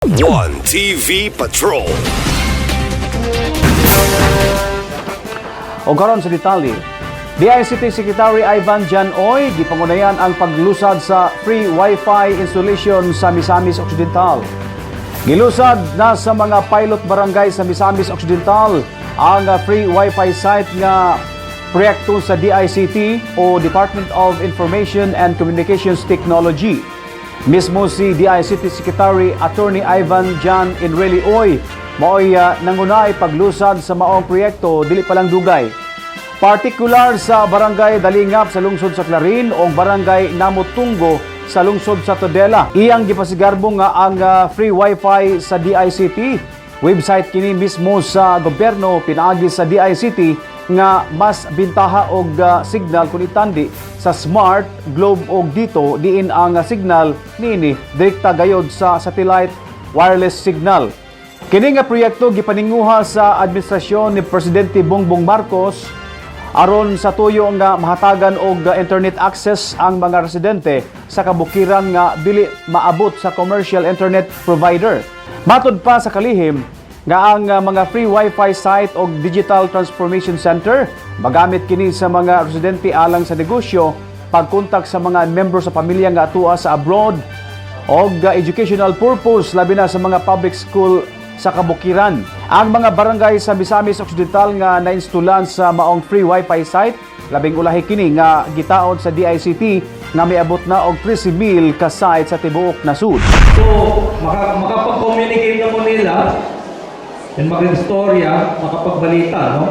OneTV Patrol. O karon sa detalye, DICT Secretary Ivan Janoy gipangunayan ang paglusad sa free Wifi installation sa Misamis Occidental. Gilusad na sa mga pilot barangay sa Misamis Occidental ang free Wifi site nga proyekto sa DICT o Department of Information and Communications Technology. Mismo si DICT Secretary Attorney Ivan Jan Inrelioy maoy nangunay paglusad sa maong proyekto dili pa lang dugay. Partikular sa barangay Dalingap sa lungsod sa Clarin o barangay Namutungo sa lungsod sa Tudela. Iyang gipasigarbo nga ang free wifi sa DICT. Website kini mismo sa gobyerno pinaagi sa DICT nga mas bintaha og signal kung itandi sa smart globe og dito diin ang signal niini direkta gayod sa satellite wireless signal. Kini nga proyekto gipaninguha sa administrasyon ni Presidente Bongbong Marcos aron sa tuyo nga mahatagan og internet access ang mga residente sa kabukiran nga dili maabot sa commercial internet provider. Matod pa sa kalihim nga ang mga free wifi site o digital transformation center magamit kini sa mga residente alang sa negosyo, pagkontak sa mga membro sa pamilya nga atua sa abroad o educational purpose labi na sa mga public school sa kabukiran. Ang mga barangay sa Misamis Occidental nga nainstulan sa maong free wifi site labing ulahi kini nga gitaod sa DICT nga miabot na og 13,000 ka site sa tibuok nasud. So makapag-communicate na mo nila and mag-istorya, makapagbalita, no?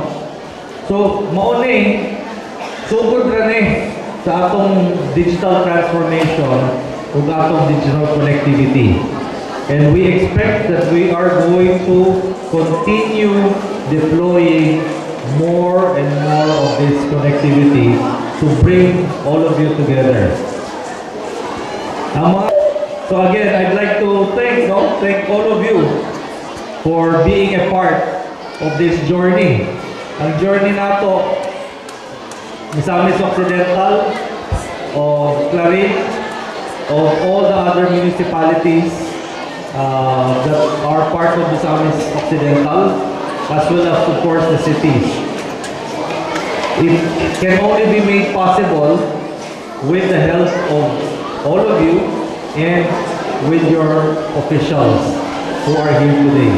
So, mauni, sugod rani sa atong digital transformation ug atong digital connectivity. And we expect that we are going to continue deploying more and more of this connectivity to bring all of you together. So again, I'd like to thank all of you for being a part of this journey. Ang journey nato Misamis Occidental, of Clarin, of all the other municipalities that are part of Misamis Occidental, as well as of course the cities. It can only be made possible with the help of all of you and with your officials who are here today.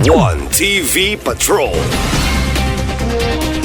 OneTV Patrol.